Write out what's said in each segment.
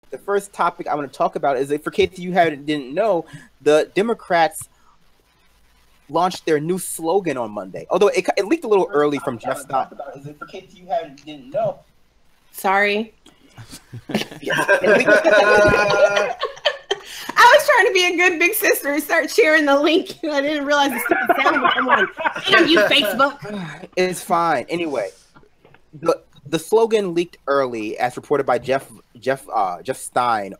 the first topic I want to talk about is that, for kids you didn't know, the Democrats launched their new slogan on Monday. Although it leaked a little early from Jeff Stein. Is it for kids you didn't know? Sorry. I was trying to be a good big sister and start sharing the link. I didn't realize the stupid sound would come on. Damn you, Facebook. It's fine. Anyway, the slogan leaked early, as reported by Jeff Stein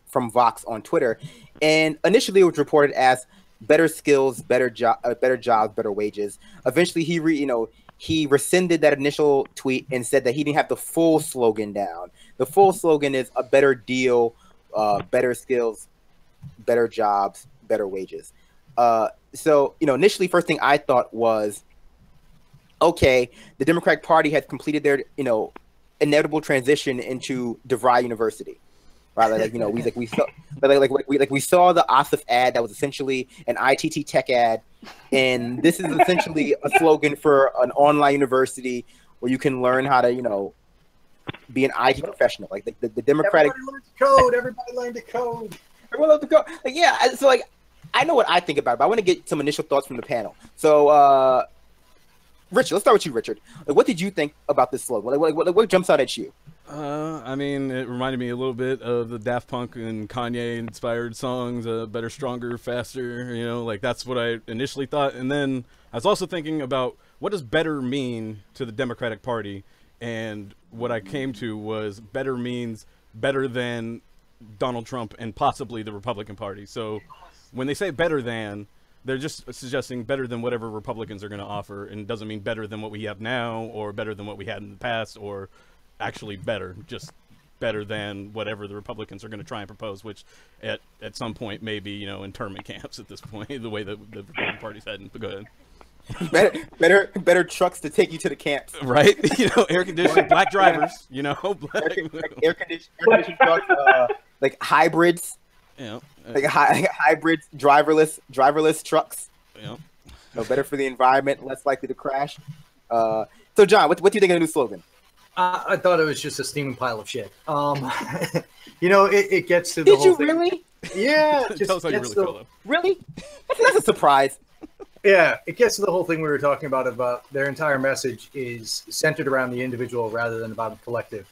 from Vox on Twitter, and initially it was reported as better skills, better jobs, better wages. Eventually, he rescinded that initial tweet and said that he didn't have the full slogan down. The full slogan is a better deal, better skills, better jobs, better wages. So, initially, first thing I thought was, okay, the Democratic Party has completed their, inevitable transition into DeVry University. Right, we saw the Ossoff ad that was essentially an ITT Tech ad, and this is essentially a slogan for an online university where you can learn how to, be an IT professional. Like the Democratic. Everybody learned to code. Everybody learned to code. Everyone learned to code. Yeah, so I know what I think about it, but I want to get some initial thoughts from the panel. So, Richard, let's start with you, Richard. What did you think about this slogan? What jumps out at you? I mean, it reminded me a little bit of the Daft Punk and Kanye-inspired songs, Better, Stronger, Faster, that's what I initially thought. And then I was also thinking about, what does better mean to the Democratic Party? And what I came to was better means better than Donald Trump and possibly the Republican Party. So when they say better than, they're just suggesting better than whatever Republicans are going to offer, and it doesn't mean better than what we have now or better than what we had in the past or actually better, just better than whatever the Republicans are going to try and propose, which at some point may be, internment camps at this point, the way that the Republican Party's heading. But go ahead. Better trucks to take you to the camps, right? Air conditioned, black drivers, air conditioned trucks, like hybrids, like hybrids, driverless trucks. Better for the environment, less likely to crash. So John, what do you think of the new slogan? I thought it was just a steaming pile of shit. It gets to the whole thing. Did you really? Yeah. Tell us how you really feel, though. Really? That's a surprise. Yeah, it gets to the whole thing we were talking about their entire message is centered around the individual rather than about collective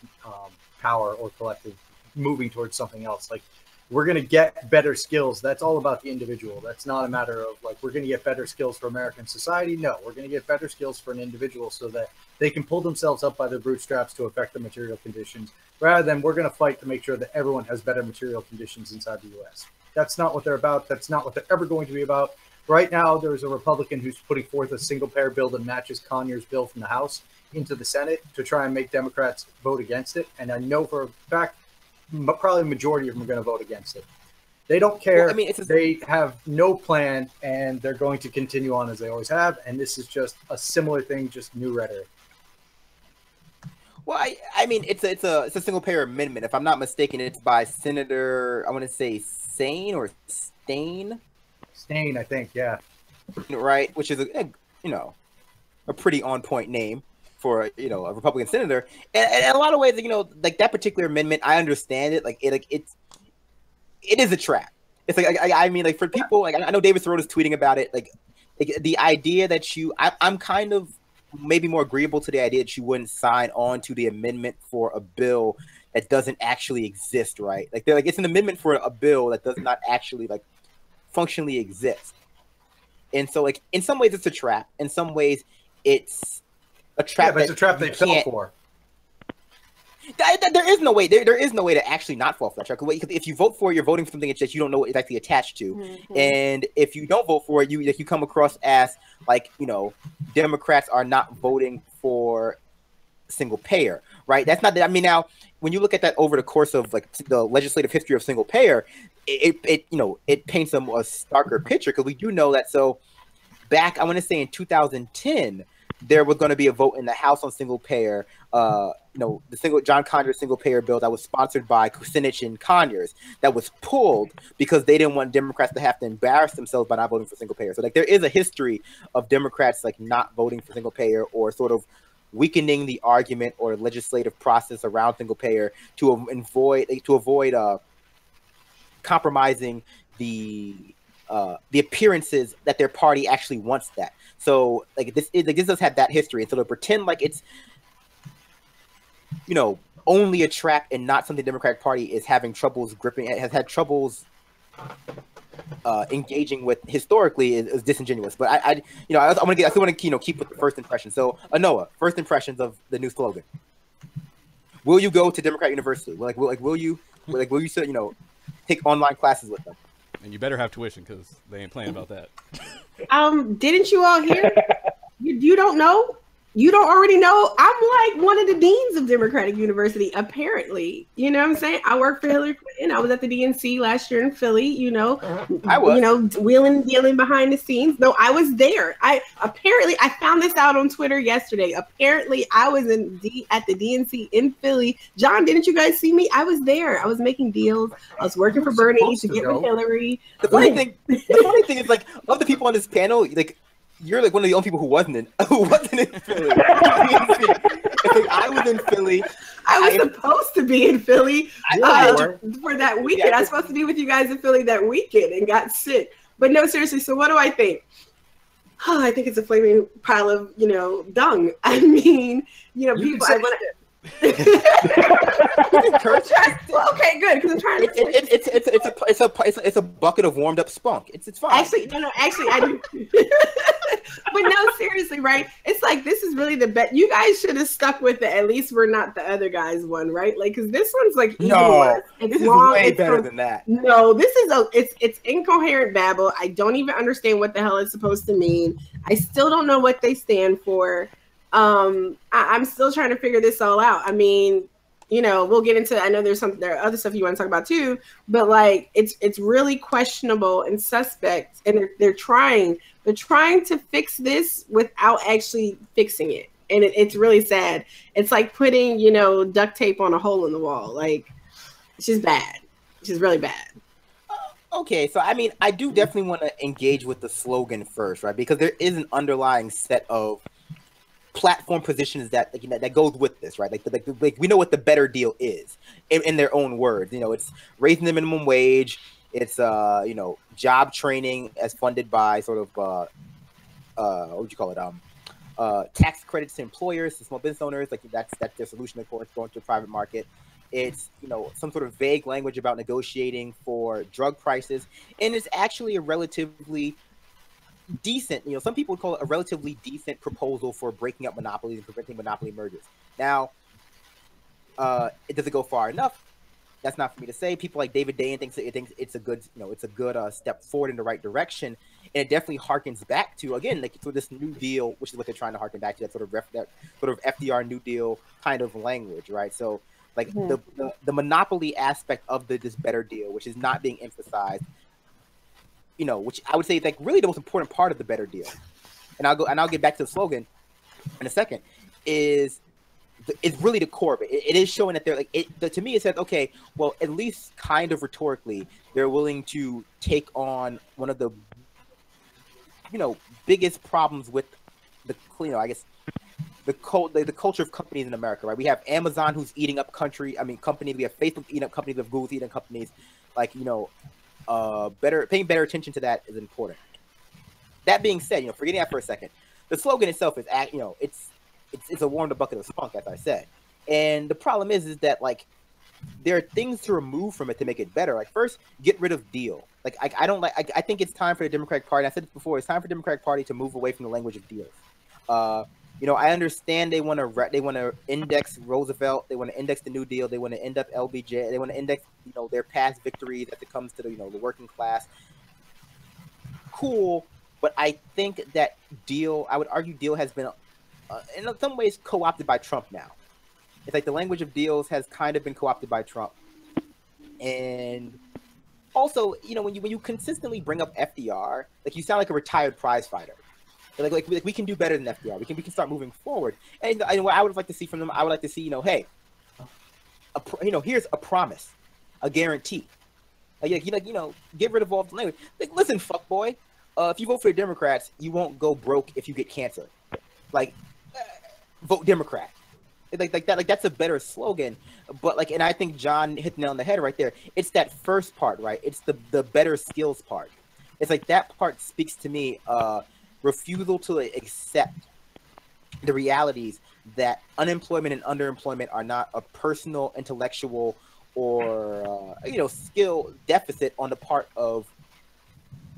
power or collective moving towards something else. Like, we're going to get better skills. That's all about the individual. That's not a matter of, we're going to get better skills for American society. No, we're going to get better skills for an individual so that they can pull themselves up by their bootstraps to affect the material conditions, rather than we're going to fight to make sure that everyone has better material conditions inside the U.S. That's not what they're about. That's not what they're ever going to be about. Right now, there's a Republican who's putting forth a single-payer bill that matches Conyers' bill from the House into the Senate to try and make Democrats vote against it. And I know for a fact, probably the majority of them are going to vote against it. They don't care. Well, they have no plan, and they're going to continue on as they always have. And this is just a similar thing, just new rhetoric. Well, it's a single payer amendment. If I'm not mistaken, it's by Senator, I want to say Stain or Stain. Stain, I think, yeah. Right, which is a pretty on point name for a Republican senator. And in a lot of ways, that particular amendment, I understand it. It is a trap. It's for people, I know David Sorota's tweeting about it. The idea that I'm kind of maybe more agreeable to the idea that you wouldn't sign on to the amendment for a bill that doesn't actually exist, right? It's an amendment for a bill that does not actually functionally exist. And so in some ways it's a trap. In some ways it's a trap. Yeah, but it's a trap they fell for. There is no way. There is no way to actually not fall for that trap. Because if you vote for it, you're voting for something that you don't know what it's actually attached to. Mm-hmm. And if you don't vote for it, you come across as Democrats are not voting for single payer, right? That's not that. Now, when you look at that over the course of the legislative history of single payer, it paints a starker picture, because we do know that. So back, I want to say in 2010, there was going to be a vote in the House on single payer. John Conyers single payer bill that was sponsored by Kucinich and Conyers, that was pulled because they didn't want Democrats to have to embarrass themselves by not voting for single payer. So there is a history of Democrats not voting for single payer, or sort of weakening the argument or legislative process around single payer to avoid compromising the appearances that their party actually wants that. So like this does have that history, and so to pretend like it's only a trap and not something the Democratic Party is having troubles gripping, has had troubles engaging with historically is disingenuous. But I still want to keep with the first impression. So Anoa, first impressions of the new slogan. Will you go to Democrat University? Will you take online classes with them? And you better have tuition because they ain't playing about that. Didn't you all hear? You don't know? You don't already know? I'm like one of the deans of Democratic University, apparently. You know what I'm saying? I work for Hillary Clinton. I was at the DNC last year in Philly, I was. Wheeling and dealing behind the scenes. No, I was there. I found this out on Twitter yesterday. Apparently, I was at the DNC in Philly. John, didn't you guys see me? I was there. I was making deals. I was working for Bernie to get with Hillary. The funny thing is, like, of the people on this panel, like, you're like one of the only people who wasn't in Philly. I was in Philly. I was supposed to be in Philly for that weekend. I was supposed to be with you guys in Philly that weekend and got sick. But no, seriously. So what do I think? Oh, I think it's a flaming pile of dung. I mean, people. Well, okay, good. Because I'm trying to. It's a bucket of warmed up spunk. It's fine. Actually, I do. But no, seriously, right? It's like this is really the bet. You guys should have stuck with it. At least we're not the other guys one, right? Like, because this one's like this long, is way better than that. No, this is it's incoherent babble. I don't even understand what the hell it's supposed to mean. I still don't know what they stand for. I'm still trying to figure this all out. I mean, we'll get into. I know there are other stuff you want to talk about too, but like it's really questionable and suspect, and they're trying to fix this without actually fixing it, and it's really sad. It's like putting duct tape on a hole in the wall. Like it's just bad. It's just really bad. Okay, so I mean, I do definitely want to engage with the slogan first, right? Because there is an underlying set of platform positions that that goes with this, right? Like we know what the better deal is in their own words. It's raising the minimum wage. It's job training as funded by sort of what would you call it? Tax credits to employers, to small business owners. Like that's their solution, of course, going to the private market. It's some sort of vague language about negotiating for drug prices, and it's actually a relatively decent, some people would call it a relatively decent proposal for breaking up monopolies and preventing monopoly mergers. Now, it doesn't go far enough. That's not for me to say. People like David Dayen thinks it's a good, step forward in the right direction, and it definitely harkens back to this New Deal, which is what they're trying to harken back to, that sort of FDR New Deal kind of language, right? So, like the monopoly aspect of this better deal, which is not being emphasized. Which I would say is like really the most important part of the better deal, and I'll get back to the slogan in a second. It's really the core of it. It is showing that they're like to me. It says, okay, well, at least kind of rhetorically, they're willing to take on one of the biggest problems with the I guess the culture of companies in America, right? We have Amazon who's eating up companies. We have Facebook eating up companies. We have Google eating up companies. Like paying better attention to that is important. That being said, forgetting that for a second, the slogan itself is it's a warm the bucket of spunk, as I said. And the problem is that like there are things to remove from it to make it better. Like first, get rid of deal. Like I think it's time for the Democratic Party. I said this before. It's time for the Democratic Party to move away from the language of deals. I understand they want to index Roosevelt, they want to index the New Deal, they want to end up LBJ, they want to index their past victories as it comes to the working class. Cool, but I think that I would argue deal has been in some ways co-opted by Trump now. It's like the language of deals has kind of been co-opted by Trump, and also when you consistently bring up FDR, like you sound like a retired prize fighter. Like we can do better than FDR. We can start moving forward. And what I would like to see from them, I would like to see, hey, here's a promise, a guarantee. Get rid of all the language. Like, listen, fuckboy, if you vote for the Democrats, you won't go broke if you get cancer. Like, vote Democrat. Like that, like that's a better slogan. But like, and I think John hit the nail on the head right there. It's that first part, right? It's the better skills part. It's like that part speaks to me. Refusal to accept the realities that unemployment and underemployment are not a personal, intellectual, or skill deficit on the part of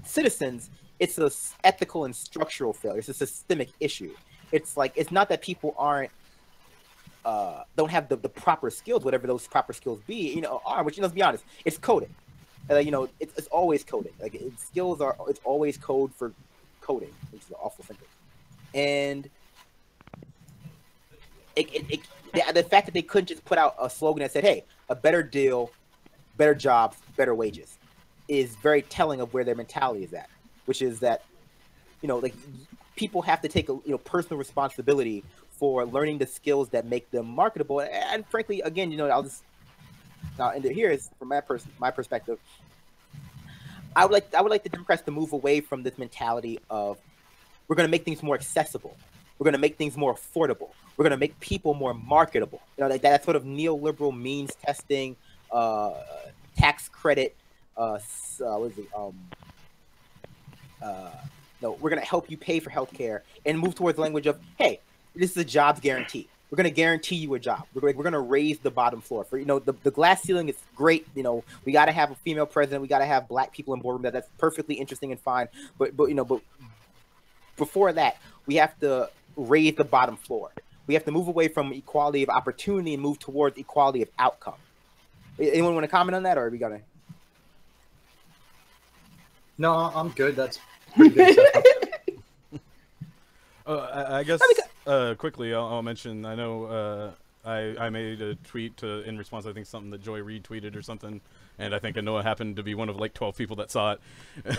citizens. It's a ethical and structural failure. It's a systemic issue. It's like, it's not that people don't have the proper skills, whatever those proper skills be, are, which, let's be honest, it's coding. It's always coding. Like, it's always code for coding, which is an awful sentence. And the fact that they couldn't just put out a slogan that said, hey, a better deal, better jobs, better wages, is very telling of where their mentality is at, which is that, like, people have to take a personal responsibility for learning the skills that make them marketable. And frankly, again, I'll end it here, is from my perspective. I would like the Democrats to move away from this mentality of, we're going to make things more accessible, we're going to make things more affordable, we're going to make people more marketable. Like that sort of neoliberal means testing, tax credit. No, we're going to help you pay for healthcare, and move towards the language of, hey, this is a jobs guarantee. We're going to guarantee you a job. We're going to raise the bottom floor. For the glass ceiling is great. We got to have a female president. We got to have black people in boardroom. That's perfectly interesting and fine. But before that, we have to raise the bottom floor. We have to move away from equality of opportunity and move towards equality of outcome. Anyone want to comment on that, or are we gonna? No, I'm good. That's pretty good. I guess quickly I'll mention, I know I made a tweet in response, I think something that Joy retweeted or something, and I think I know it happened to be one of like 12 people that saw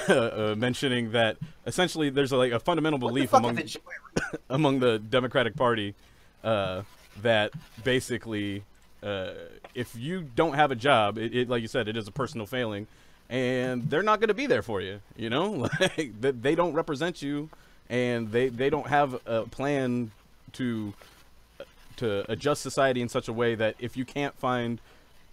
it, mentioning that essentially there's a fundamental belief among the Democratic Party that basically if you don't have a job, it like you said, it is a personal failing, and they're not going to be there for you. Like they don't represent you. And they don't have a plan to adjust society in such a way that if you can't find,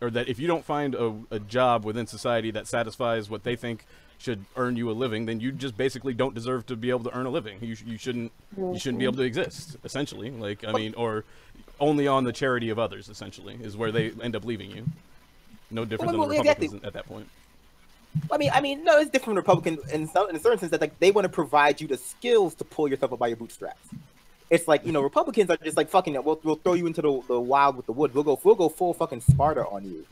or that if you don't find a job within society that satisfies what they think should earn you a living, then you just basically don't deserve to be able to earn a living. You shouldn't be able to exist, essentially. Like, I mean, or only on the charity of others, essentially, is where they end up leaving you. No different than the Republicans at that point. I mean, no, it's different from Republicans in a certain sense that, like, they want to provide you the skills to pull yourself up by your bootstraps. It's like, Republicans are just like, fucking it, we'll throw you into the wild with the woods. We'll go full fucking Sparta on you.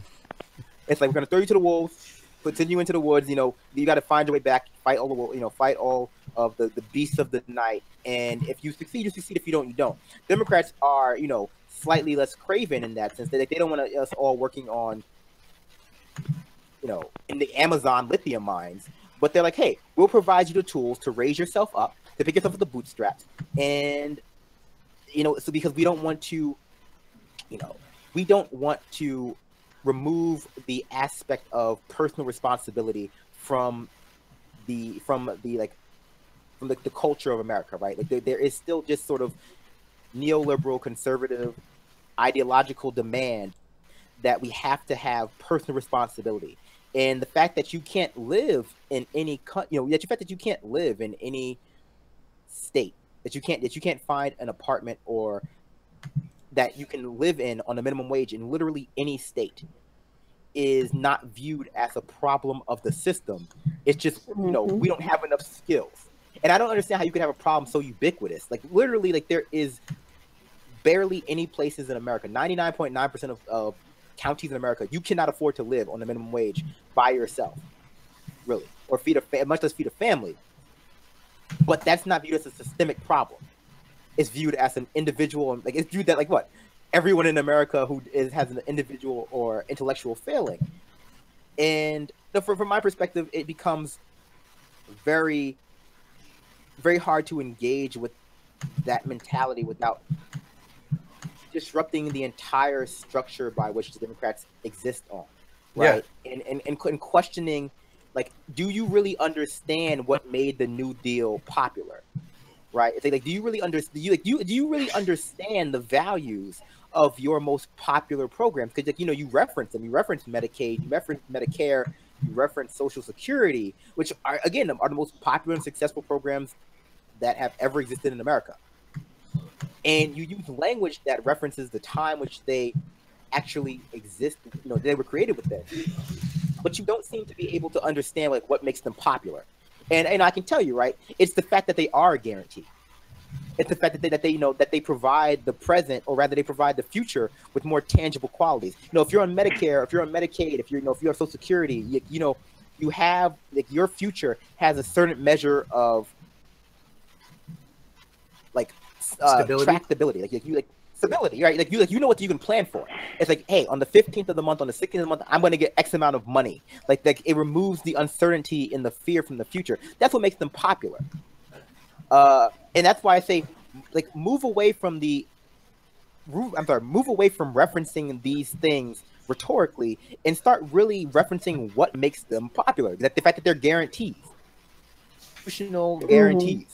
It's like, we're gonna throw you to the wolves, put you into the woods. You got to find your way back, fight all of the beasts of the night. And if you succeed, you succeed. If you don't, you don't. Democrats are, slightly less craven in that sense. They don't want us all working on, in the Amazon lithium mines, but they're like, hey, we'll provide you the tools to raise yourself up, to pick yourself up the bootstraps. And, so because we don't want to remove the aspect of personal responsibility from the culture of America, right? Like there is still just sort of neoliberal, conservative, ideological demand that we have to have personal responsibility. And the fact that you can't live in any, the fact that you can't live in any state, that you can't find an apartment or that you can live in on a minimum wage in literally any state, is not viewed as a problem of the system. It's just, we don't have enough skills. And I don't understand how you could have a problem so ubiquitous. Like, literally, like, there is barely any places in America, 99.9% of counties in America, you cannot afford to live on the minimum wage by yourself, really, or much less feed a family. But that's not viewed as a systemic problem. It's viewed as an individual, like, it's viewed that, like, what, everyone in America who has an individual or intellectual failing. And from my perspective, it becomes very, very hard to engage with that mentality without disrupting the entire structure by which the Democrats exist on, right? Yeah. And questioning, like, do you really understand what made the New Deal popular? right? It's like do you really understand? Do you really understand the values of your most popular programs? Because like, you reference them. You reference Medicaid. You reference Medicare. You reference Social Security, which are again are the most popular and successful programs that have ever existed in America. And you use language that references the time which they actually exist. They were created with this, but you don't seem to be able to understand like what makes them popular. And I can tell you, right? It's the fact that they are a guarantee. It's the fact that they provide the present, or rather, they provide the future with more tangible qualities. If you're on Medicare, if you're on Medicaid, if you have Social Security, you have like your future has a certain measure of like tractability, like stability, right? Like you know what you can plan for. It's like, hey, on the 15th of the month, on the 16th of the month, I'm going to get X amount of money. Like it removes the uncertainty and the fear from the future. That's what makes them popular. And that's why I say, like, move away from referencing these things rhetorically and start really referencing what makes them popular. That the fact that they're guarantees, institutional guarantees.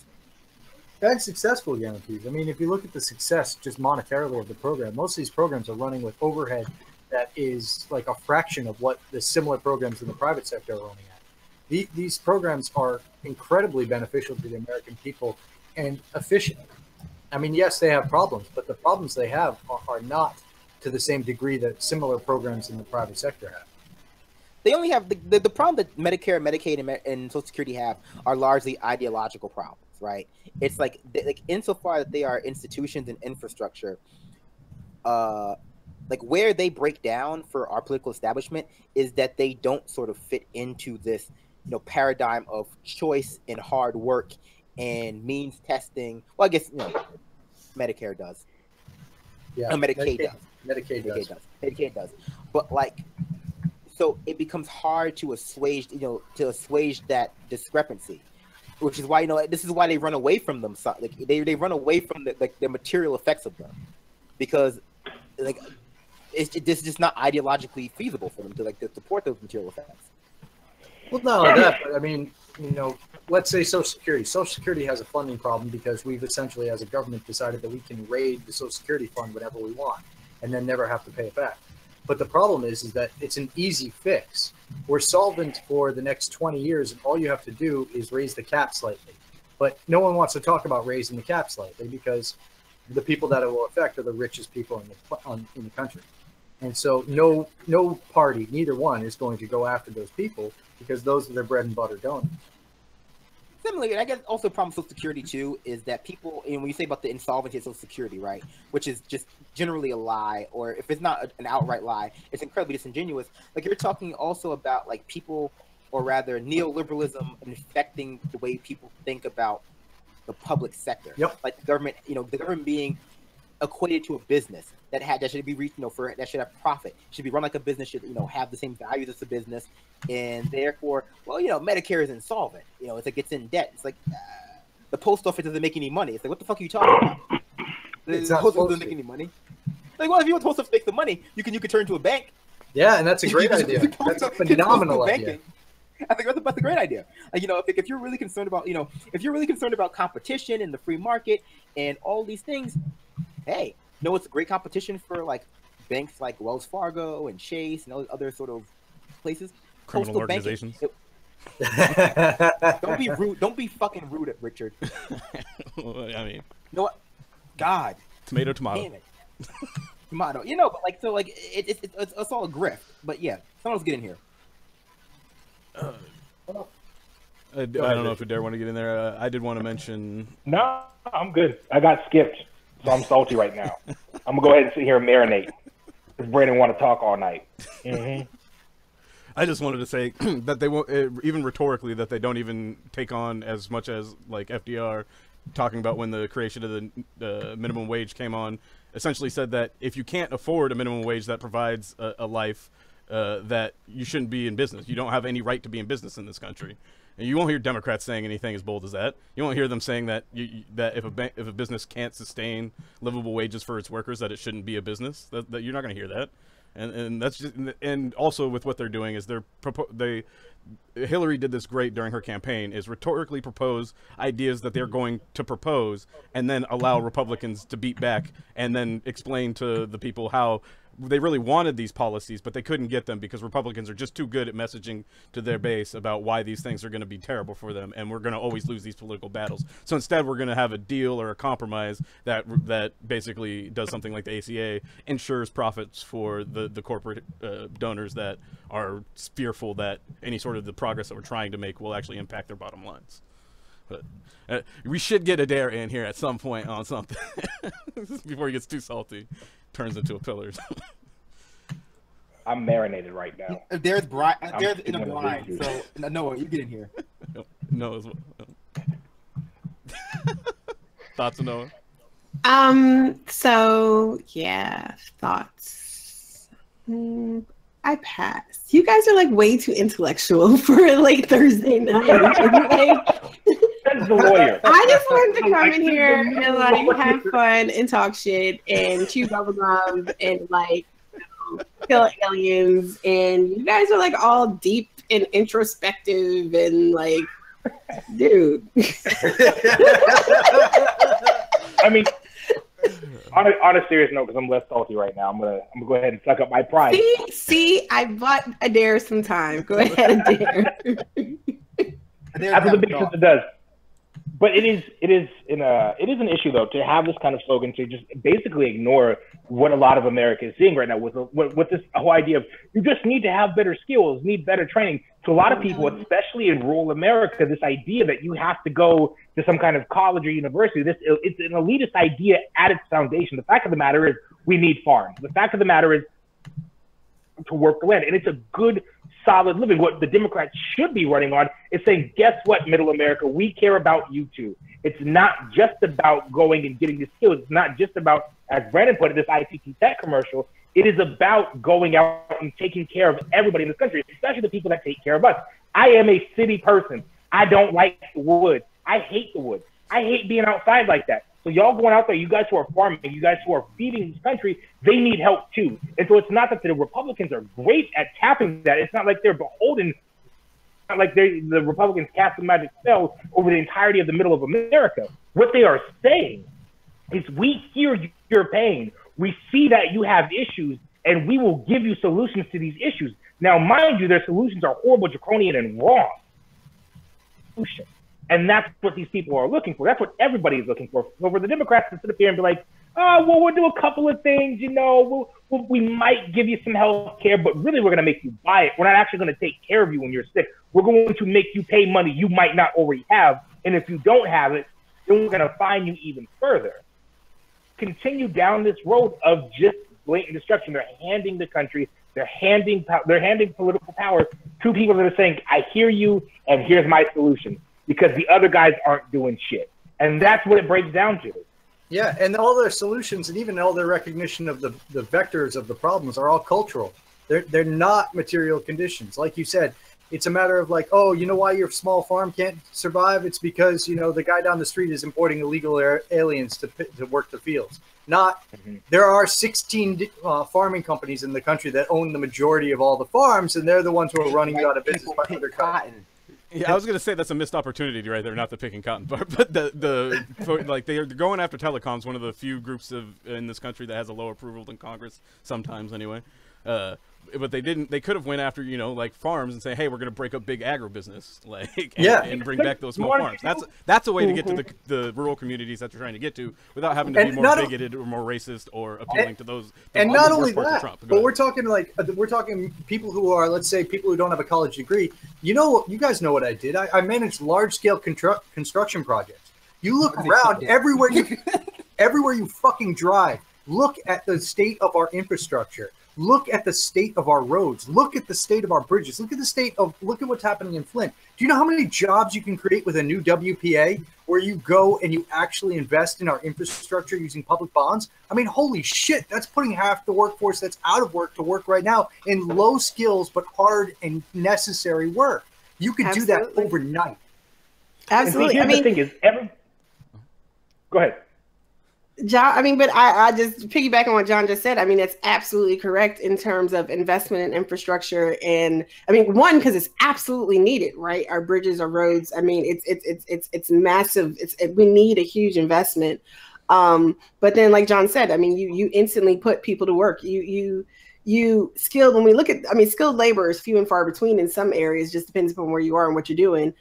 And successful guarantees. I mean, if you look at the success just monetarily of the program, most of these programs are running with overhead that is like a fraction of what the similar programs in the private sector are running at. These programs are incredibly beneficial to the American people and efficient. I mean, yes, they have problems, but the problems they have are not to the same degree that similar programs in the private sector have. They only have the problem that Medicare, Medicaid, and Social Security have are largely ideological problems, right? It's like insofar that they are institutions and infrastructure, like where they break down for our political establishment is that they don't sort of fit into this, paradigm of choice and hard work and means testing. Well, I guess Medicare does. Yeah, Medicaid does. Medicaid does. But like, so it becomes hard to assuage that discrepancy, which is why this is why they run away from them. So, like they run away from the material effects of them, because like this is just not ideologically feasible for them to support those material effects. Well, not only that, but I mean, let's say Social Security. Social Security has a funding problem because we've essentially, as a government, decided that we can raid the Social Security fund whenever we want and then never have to pay it back. But the problem is that it's an easy fix. We're solvent for the next 20 years, and all you have to do is raise the cap slightly. But no one wants to talk about raising the cap slightly because the people that it will affect are the richest people in the country. And so no party, neither one, is going to go after those people because those are their bread and butter donors. Similarly, and I guess also the problem with Social Security too is that people, when you say about the insolvency of Social Security, right, which is just generally a lie, or if it's not an outright lie, it's incredibly disingenuous. Like you're talking also about like people, or rather neoliberalism infecting the way people think about the public sector. Yep. Like the government being equated to a business that should be reached, that should have profit, should be run like a business, should have the same values as a business, and therefore, Medicare is insolvent. It's like it's in debt. It's like the post office doesn't make any money. It's like, what the fuck are you talking about? The post office doesn't make any money. Like, well, if you want the post office to make the money, you can turn to a bank. Yeah, and that's a great idea. That's a phenomenal idea. I think that's a great idea. Like, if you're really concerned about, competition and the free market and all these things, hey, it's a great competition for like banks like Wells Fargo and Chase and all other sort of places. Criminal organizations. Don't be rude. Don't be fucking rude, Richard. I mean, what? God. Tomato. Damn it. Tomato. But like, so like, it's all a grift. But yeah, someone else get in here. I don't know if Adair want to get in there. I did want to mention. No, I'm good. I got skipped, so I'm salty right now. I'm gonna go ahead and sit here and marinate. Because Brandon want to talk all night. Mm-hmm. I just wanted to say that they won't, even rhetorically, that they don't even take on as much as like FDR talking about when the creation of the minimum wage came on. Essentially said that if you can't afford a minimum wage that provides a life, that you shouldn't be in business. You don't have any right to be in business in this country. And you won't hear Democrats saying anything as bold as that. You won't hear them saying that that if a business can't sustain livable wages for its workers, that it shouldn't be a business. That you're not going to hear that. And that's just, and also with what they're doing is Hillary did this great during her campaign, is rhetorically propose ideas that they're going to propose and then allow Republicans to beat back and then explain to the people how they really wanted these policies, but they couldn't get them because Republicans are just too good at messaging to their base about why these things are going to be terrible for them, and we're going to always lose these political battles. So instead, we're going to have a deal or a compromise that basically does something like the ACA, ensures profits for the corporate donors that are fearful that any sort of the progress that we're trying to make will actually impact their bottom lines. But we should get Adair in here at some point on something before he gets too salty, turns into a pillar. I'm marinated right now. There's in a blind, so Noah, you get in here. No, as well. Thoughts, Noah? So yeah, thoughts. I pass. You guys are like way too intellectual for like Thursday night. That's the lawyer. I just wanted to come in here and like have fun and talk shit and chew bubblegum and like kill aliens. And you guys are like all deep and introspective and like, dude. I mean, on a serious note, because I'm less salty right now, I'm gonna go ahead and suck up my pride. See, I bought Adair some time. Go ahead, Adair. After the big sister does. But it is an issue though to have this kind of slogan, to just basically ignore what a lot of America is seeing right now with this whole idea of you just need to have better skills, need better training. To a lot of people, especially in rural America, this idea that you have to go to some kind of college or university, it's an elitist idea at its foundation. The fact of the matter is we need farms. The fact of the matter is to work the land, and it's a good, solid living. What the Democrats should be running on is saying, guess what, middle America, we care about you too. It's not just about going and getting the skills. It's not just about, as Brandon put it, this ITT Tech commercial. It is about going out and taking care of everybody in this country, especially the people that take care of us. I am a city person. I don't like the woods. I hate the woods. I hate being outside like that. So y'all going out there, you guys who are farming, you guys who are feeding this country, they need help too. And so it's not that the Republicans are great at tapping that. It's not like they're beholden. It's not like the Republicans cast a magic spell over the entirety of the middle of America. What they are saying is, we hear your pain. We see that you have issues, and we will give you solutions to these issues. Now, mind you, their solutions are horrible, draconian, and wrong. And that's what these people are looking for. That's what everybody is looking for. So for the Democrats to sit up here and be like, oh, well, we'll do a couple of things, you know, we might give you some health care, but really we're going to make you buy it. We're not actually going to take care of you when you're sick. We're going to make you pay money you might not already have. And if you don't have it, then we're going to fine you even further. Continue down this road of just blatant destruction. They're handing the country, they're handing political power to people that are saying, I hear you, and here's my solution, because the other guys aren't doing shit. And that's what it breaks down to. Yeah, and all their solutions and even all their recognition of the vectors of the problems are all cultural. They're not material conditions. Like you said, it's a matter of like, oh, you know why your small farm can't survive? It's because, you know, the guy down the street is importing illegal aliens to work the fields. Not, there are 16 farming companies in the country that own the majority of all the farms, and they're the ones who are running you out of business by undercutting. Yeah, I was gonna say that's a missed opportunity right there, not the picking cotton part, but like they're going after telecoms, one of the few groups in this country that has a lower approval than Congress sometimes anyway. But they didn't. They could have went after, you know, like farms and say, hey, we're going to break up big agribusiness, like and bring back those small farms. That's a way to get to the rural communities that you're trying to get to without having to be more bigoted or more racist or appealing to those. And not only that, but we're talking people who are, let's say, people who don't have a college degree. You know, you guys know what I did. I managed large scale construction projects. You look around everywhere you fucking drive. Look at the state of our infrastructure. Look at the state of our roads. Look at the state of our bridges. Look at what's happening in Flint. Do you know how many jobs you can create with a new WPA where you go and you actually invest in our infrastructure using public bonds? I mean, holy shit, that's putting half the workforce that's out of work to work right now in low skills but hard and necessary work. You could do that overnight. Absolutely. And see, the thing is, go ahead. John, I mean, but I just piggyback on what John just said. I mean, that's absolutely correct in terms of investment in infrastructure. And I mean, one, because it's absolutely needed, right? Our bridges, our roads. I mean, it's massive. We need a huge investment. But then, like John said, I mean, you instantly put people to work. You skilled, when we look at, I mean, skilled labor is few and far between in some areas, just depends upon where you are and what you're doing.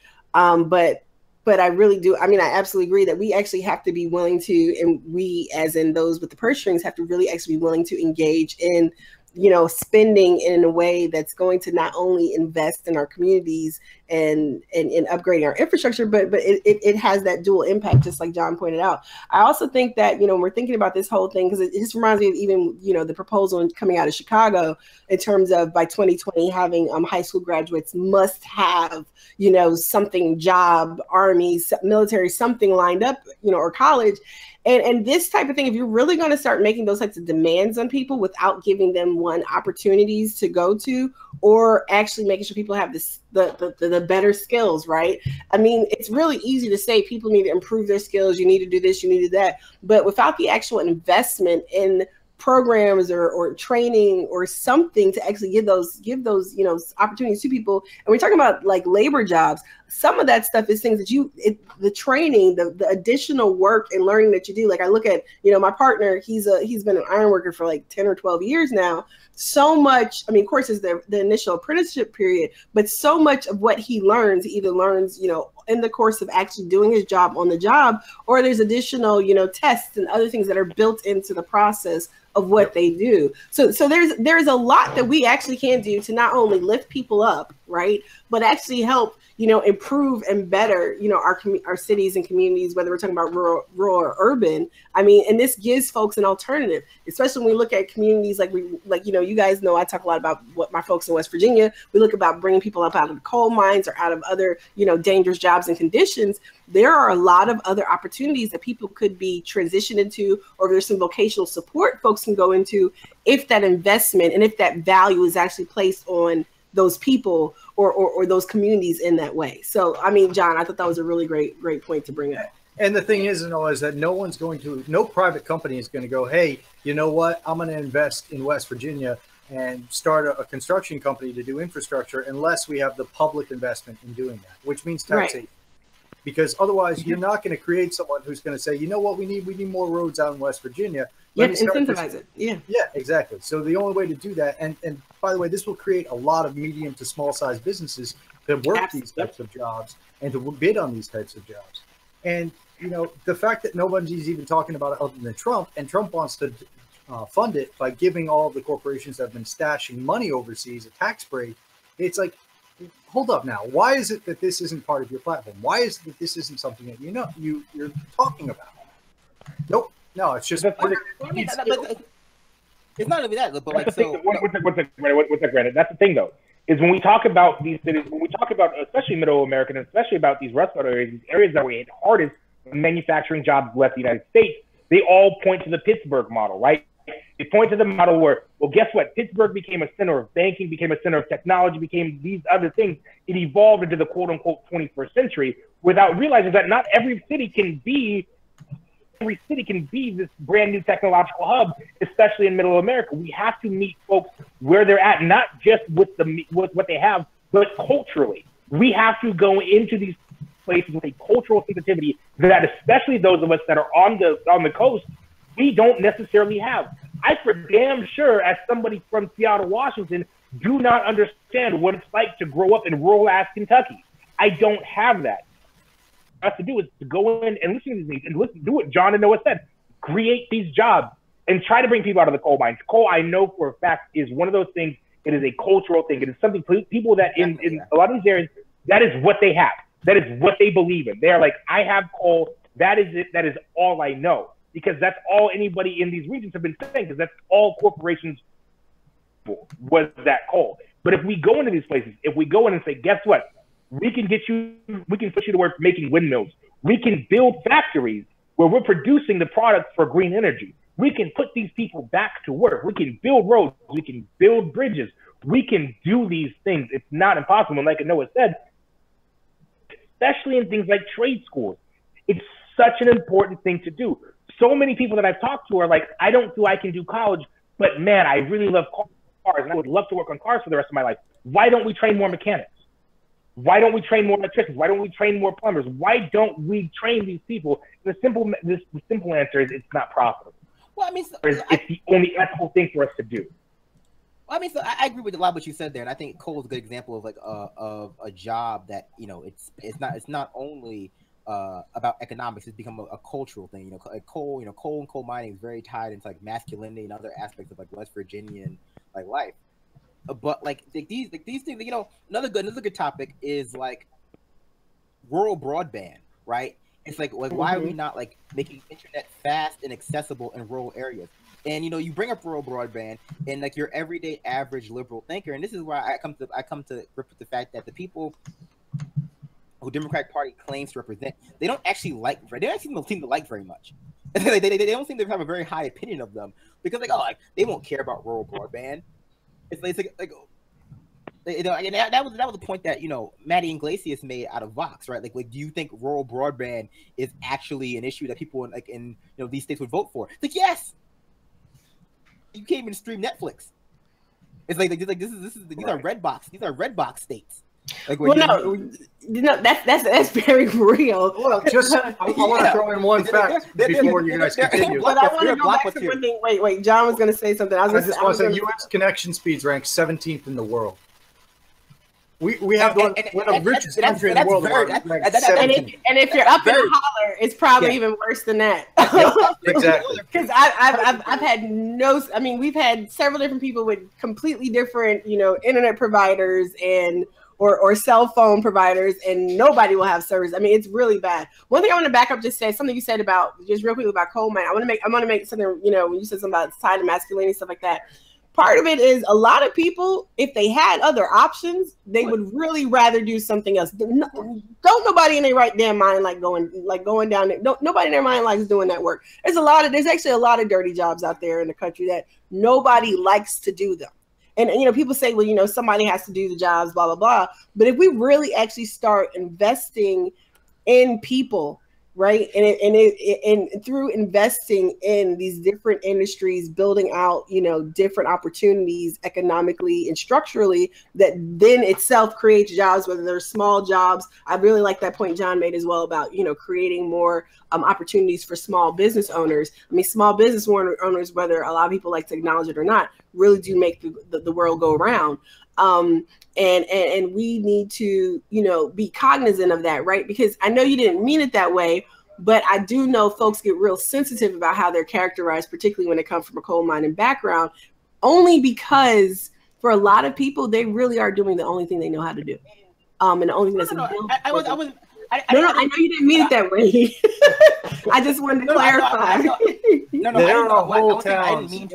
But I really do. I mean, I absolutely agree that we actually have to be willing to, and we, as in those with the purse strings, have to really actually be willing to engage in, you know, spending in a way that's going to not only invest in our communities and in upgrading our infrastructure, but it has that dual impact, just like John pointed out. I also think that, you know, when we're thinking about this whole thing, because it just reminds me of even, you know, the proposal coming out of Chicago in terms of by 2020 having high school graduates must have, you know, something, job, army, military, something lined up, you know, or college. And this type of thing, if you're really going to start making those types of demands on people without giving them opportunities to go to, or actually making sure people have the better skills, right? I mean, it's really easy to say people need to improve their skills. You need to do this, you need to do that. But without the actual investment in programs or training or something to actually give those, you know, opportunities to people. And we're talking about like labor jobs. Some of that stuff is things that the training, the additional work and learning that you do. Like I look at, you know, my partner, he's been an iron worker for like 10 or 12 years now. So much, I mean, of course, is the initial apprenticeship period, but so much of what he learns, he either learns, you know, in the course of actually doing his job on the job, or there's additional, you know, tests and other things that are built into the process of what they do. So there's a lot that we actually can do to not only lift people up, right, but actually help, you know, improve and better, you know, our cities and communities, whether we're talking about rural or urban. I mean, and this gives folks an alternative, especially when we look at communities like you know, you guys know I talk a lot about what my folks in West Virginia, we look about bringing people up out of the coal mines or out of other, you know, dangerous jobs and conditions. There are a lot of other opportunities that people could be transitioned into, or there's some vocational support folks can go into if that investment and if that value is actually placed on those people or those communities in that way. So, I mean, John, I thought that was a really great point to bring up. And the thing is that no private company is going to go, hey, you know what, I'm going to invest in West Virginia and start a construction company to do infrastructure unless we have the public investment in doing that, which means taxation. Right. Because otherwise you're not going to create someone who's going to say, you know what, we need more roads out in West Virginia. Yeah, incentivize it. Yeah, exactly. So the only way to do that, and by the way, this will create a lot of medium to small size businesses that work these types of jobs and to bid on these types of jobs. And, you know, the fact that nobody's even talking about it other than Trump, and Trump wants to fund it by giving all of the corporations that have been stashing money overseas a tax break. It's like, hold up now. Why is it that this isn't part of your platform? Why is it that this isn't something that you're talking about? Nope. No, it's just. It's not even that, but like so. What's that, granted? That's the thing, though, is when we talk about these cities, when we talk about especially Middle America, and especially about these Rust Belt areas, these areas that were hit hardest when manufacturing jobs left the United States, they all point to the Pittsburgh model, right? They point to the model where, well, guess what? Pittsburgh became a center of banking, became a center of technology, became these other things. It evolved into the quote unquote 21st century without realizing that not every city can be this brand new technological hub, especially in Middle America. We have to meet folks where they're at, not just with what they have, but culturally. We have to go into these places with a cultural sensitivity that, especially those of us that are on the coast, we don't necessarily have. I for damn sure, as somebody from Seattle, Washington, do not understand what it's like to grow up in rural-ass Kentucky. I don't have that. What I have to do is to go in and listen to these and do what John and Noah said. Create these jobs and try to bring people out of the coal mines. Coal, I know for a fact, is one of those things. It is a cultural thing. It is something people that in a lot of these areas, that is what they have. That is what they believe in. They are like, I have coal. That is it. That is all I know. Because that's all anybody in these regions have been saying, because that's all corporations was that coal. But if we go into these places, if we go in and say, guess what? We can put you to work making windmills. We can build factories where we're producing the products for green energy. We can put these people back to work. We can build roads. We can build bridges. We can do these things. It's not impossible. And like Noah said, especially in things like trade schools, it's such an important thing to do. so many people that I've talked to are like, I don't feel I can do college, but man, I really love cars and I would love to work on cars for the rest of my life. Why don't we train more mechanics? Why don't we train more electricians? Why don't we train more plumbers? Why don't we train these people? The simple answer is it's not profitable. Well, I mean, it's the only ethical thing for us to do. Well, I mean, so I agree with a lot of what you said there, and I think coal is a good example of like of a job that, you know, it's not only about economics. It's become a cultural thing. You know, like coal and coal mining is very tied into like masculinity and other aspects of like West Virginian like life. But like these things, you know, another good topic is like rural broadband, right? It's like why are we not like making internet fast and accessible in rural areas? And you know, you bring up rural broadband and like your everyday average liberal thinker, and this is why I come to grip with the fact that the people who Democratic Party claims to represent, they don't actually seem to like very much. they don't seem to have a very high opinion of them because like they won't care about rural broadband. It's like you know, and that was the point that, you know, Maddie Iglesias made out of Vox, right? Like do you think rural broadband is actually an issue that people in you know these states would vote for? It's like, yes. You can't even stream Netflix. It's like these are red box. These are red box states. Like, well, no, that's very real. Well, just I want to throw in one fact before you guys continue. But I want to go back to one thing. Wait, John was going to say something. I just want to say U.S. connection speeds rank 17th in the world. We have one of the richest country in the world. And if you're up in Holler, it's probably even worse than that. Exactly. Because I've had we've had several different people with completely different, you know, internet providers and or cell phone providers, and nobody will have service. I mean, it's really bad. One thing I want to back up, just say something you said about just real quick about coal mine. I want to make something, you know, when you said something about side of masculinity, stuff like that. Part of it is a lot of people, if they had other options, they would really rather do something else. Don't nobody in their right damn mind like going down there. Nobody in their mind likes doing that work. There's actually a lot of dirty jobs out there in the country that nobody likes to do them. And you know, people say, well, you know, somebody has to do the jobs, blah, blah, blah. But if we really actually start investing in people, right, and through investing in these different industries, building out, you know, different opportunities economically and structurally, that then itself creates jobs, whether they're small jobs. I really like that point John made as well about, you know, creating more opportunities for small business owners. I mean, small business owners, whether a lot of people like to acknowledge it or not, really do make the world go around. And we need to, you know, be cognizant of that, right? Because I know you didn't mean it that way, but I do know folks get real sensitive about how they're characterized, particularly when they come from a coal mining background, only because for a lot of people, they really are doing the only thing they know how to do. And the only thing that's I know you didn't mean it that way. I just wanted to clarify. There are whole towns in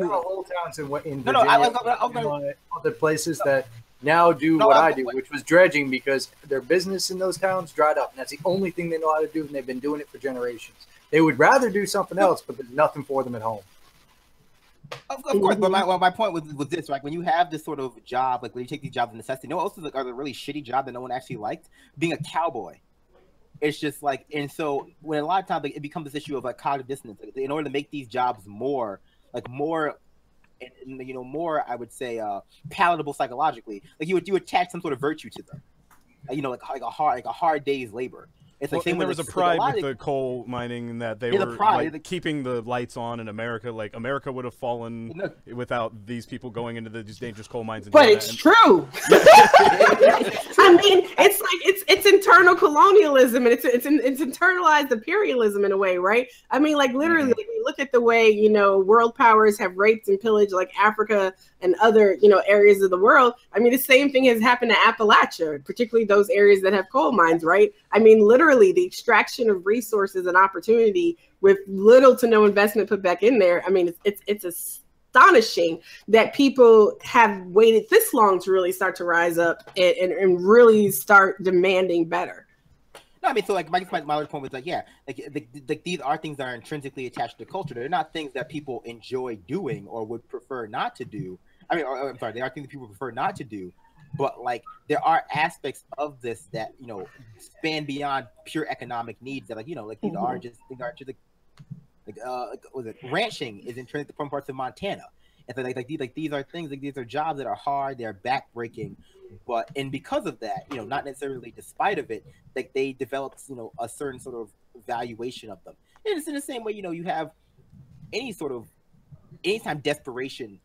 Virginia, other places that now do what I do, which was dredging, because their business in those towns dried up. And that's the only thing they know how to do, and they've been doing it for generations. They would rather do something else, but there's nothing for them at home. Of course, but my point was this, right? When you have this sort of job, like when you take these jobs of necessity, you know what else are the really shitty job that no one actually liked? Being a cowboy. It's just like, and so when a lot of times like, it becomes this issue of like cognitive dissonance, like, in order to make these jobs more, you know, more, I would say, palatable psychologically, like you attach some sort of virtue to them, you know, like a hard day's labor. It's like, and there was a pride with the coal mining in that they were like keeping the lights on in America. Like America would have fallen without these people going into these dangerous coal mines. But it's true. I mean, it's like it's internal colonialism, and it's internalized imperialism in a way, right? I mean, like literally, like, we look at the way, you know, world powers have raped and pillaged like Africa and other, you know, areas of the world. I mean, the same thing has happened to Appalachia, particularly those areas that have coal mines, right? I mean, literally the extraction of resources and opportunity with little to no investment put back in there. I mean, it's astonishing that people have waited this long to really start to rise up and really start demanding better. No, I mean, so like my other point was like, yeah, like these are things that are intrinsically attached to culture. They're not things that people enjoy doing or would prefer not to do. I mean, I'm sorry, they are things that people prefer not to do. But like there are aspects of this that, you know, span beyond pure economic needs that, like, you know, like these are just like, was it ranching is entrenched in some parts of Montana. And so these are things, like these are jobs that are hard, they're backbreaking, and because of that, not necessarily despite of it, like they developed, a certain sort of valuation of them. And it's in the same way, you have anytime desperation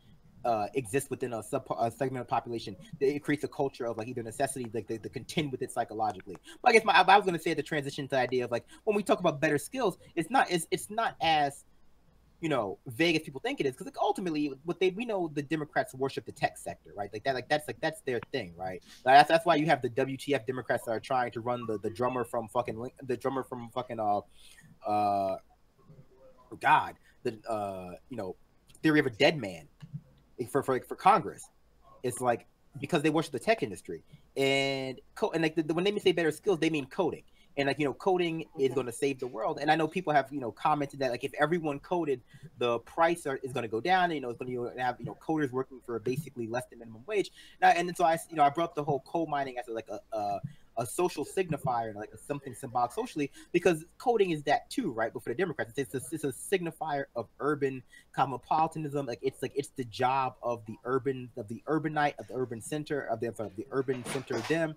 exists within a segment of population, it creates a culture of like either necessity, like they contend with it psychologically. But I guess I was going to say the transition to the idea of like when we talk about better skills, it's not as vague as people think it is, because like ultimately we know the Democrats worship the tech sector, right? That's their thing, right? That's why you have the WTF Democrats that are trying to run the drummer from fucking theory of a dead man for Congress. It's like because they worship the tech industry, and when they say better skills, they mean coding. And coding is going to save the world. And I know people have commented that like if everyone coded, the price is going to go down. And, it's going to have coders working for basically less than minimum wage. And so I brought up the whole coal mining as like a social signifier, like something symbolic socially, because coding is that too, right? But for the Democrats, it's a signifier of urban cosmopolitanism. Like it's the job of the urbanite, of the urban center of the urban center of them.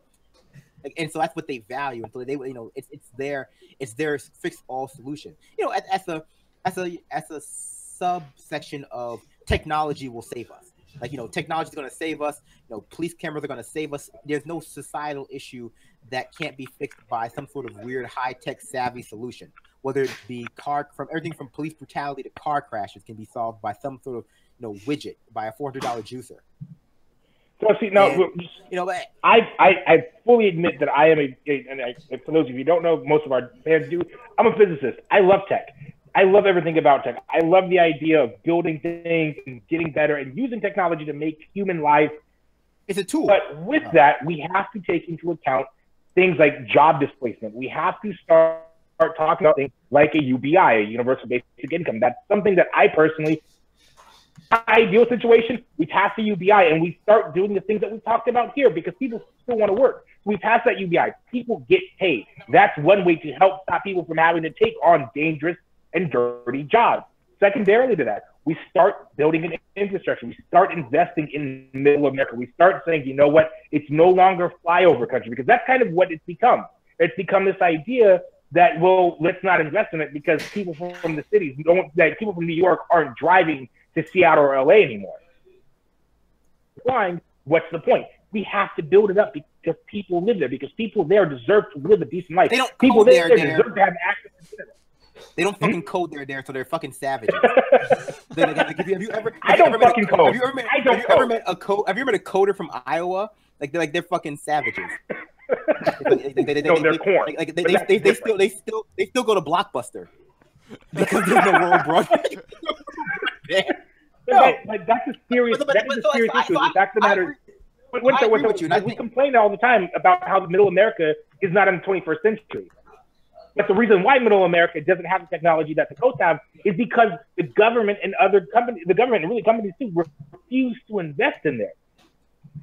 And so that's what they value, and so they, it's their fix all solution. As a subsection of technology will save us. Like technology is going to save us. Police cameras are going to save us. There's no societal issue that can't be fixed by some sort of weird high tech savvy solution. Whether it be from everything from police brutality to car crashes can be solved by some sort of widget, by a $400 juicer. So see, no, I fully admit that I am and for those of you who don't know, most of our fans do, I'm a physicist. I love tech. I love everything about tech. I love the idea of building things and getting better and using technology to make human life. It's a tool. But with that, we have to take into account things like job displacement. We have to start talking about things like a UBI, a universal basic income. That's something that I personally, ideal situation, we pass the UBI and we start doing the things that we talked about here because people still want to work. We pass that UBI. People get paid. That's one way to help stop people from having to take on dangerous and dirty jobs. Secondarily to that, we start building an infrastructure. We start investing in middle America. We start saying, you know what, it's no longer flyover country, because that's kind of what it's become. It's become this idea that, well, let's not invest in it because people from the cities people from New York aren't driving to Seattle or LA anymore. Flying, what's the point? We have to build it up because people live there, because people there deserve to live a decent life. They don't people there deserve to have access to internet. They don't fucking code there, so they're fucking savages. Have you ever met a coder from Iowa? They're fucking savages. They're corn. They still go to Blockbuster because there's no rural broadband. That's a serious issue. The fact of the matter is, we complain all the time about how middle America is not in the 21st century. But the reason why middle America doesn't have the technology that the coast have is because the government and other companies, and really companies too, refuse to invest in there.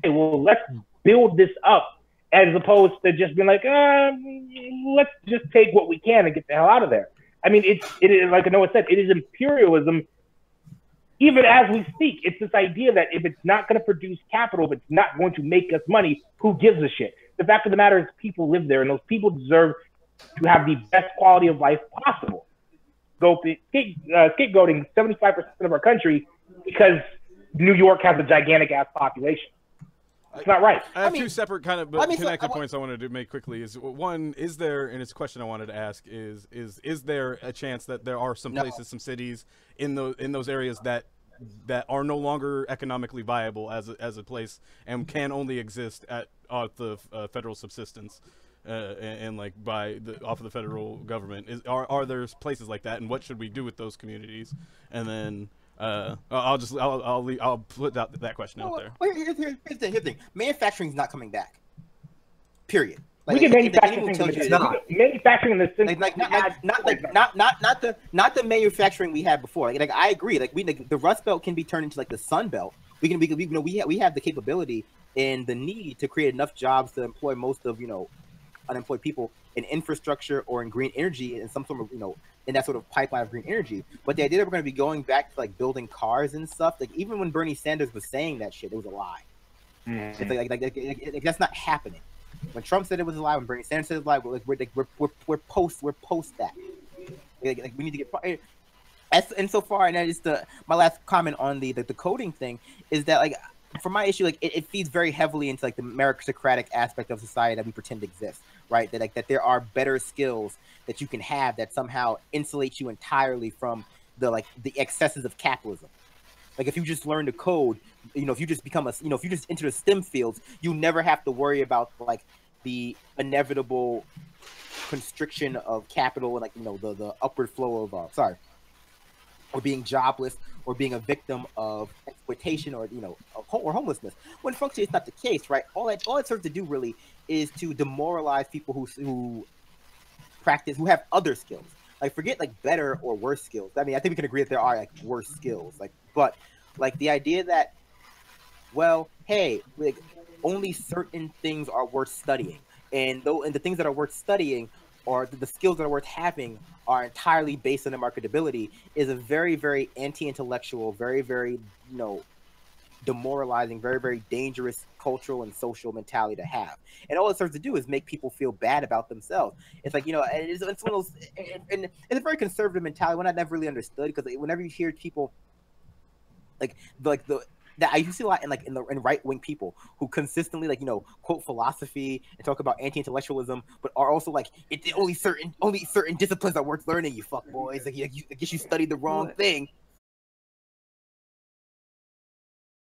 Okay, well, let's build this up as opposed to just being like, let's just take what we can and get the hell out of there. I mean, it is like Noah said, it is imperialism. Even as we speak, it's this idea that if it's not going to produce capital, if it's not going to make us money, who gives a shit? The fact of the matter is people live there, and those people deserve to have the best quality of life possible. So scapegoating 75% of our country because New York has a gigantic ass population. It's not right. I have two separate kind of connected points I wanted to make quickly. Is one, is there, and it's a question I wanted to ask, is there a chance that there are some places, some cities in those areas that are no longer economically viable as a place and can only exist at the federal subsistence? And like off of the federal government, are there places like that, and what should we do with those communities? And then I'll put that question out there. Well, here's the thing: manufacturing is not coming back. Period. We can manufacturing in the sense not the manufacturing we had before. Like I agree. The Rust Belt can be turned into like the Sun Belt. We have the capability and the need to create enough jobs to employ most of unemployed people in infrastructure or in green energy and some sort of, in that sort of pipeline of green energy. But the idea that we're going to be going back to like building cars and stuff, like even when Bernie Sanders was saying that shit, it was a lie. It's like that's not happening. When Trump said it was a lie, when Bernie Sanders said it was a lie, we're post that. Like we need to get. And so far, and that is my last comment on the coding thing is that, like, for my issue, like it feeds very heavily into like the meritocratic aspect of society that we pretend exists, right? That there are better skills that you can have that somehow insulate you entirely from the excesses of capitalism. Like if you just learn to code, if you just become if you just enter the STEM fields, you never have to worry about like the inevitable constriction of capital and like the upward flow of or being jobless or being a victim of exploitation or or homelessness. When functionally it's not the case, right? All it serves to do really is to demoralize people who have other skills. Like forget like better or worse skills. I mean, I think we can agree that there are like worse skills. But the idea that, well, hey, like only certain things are worth studying, and the things that are worth studying or the skills that are worth having are entirely based on their marketability is a very, very anti-intellectual, very, very, demoralizing, very, very dangerous cultural and social mentality to have. And all it serves to do is make people feel bad about themselves. It's like, it's one of those, and it's a very conservative mentality, one I never really understood, because whenever you hear people that I used to see a lot in right-wing people who consistently quote philosophy and talk about anti-intellectualism, but are also like only certain disciplines are worth learning. You fuck boys, like I guess you studied the wrong thing.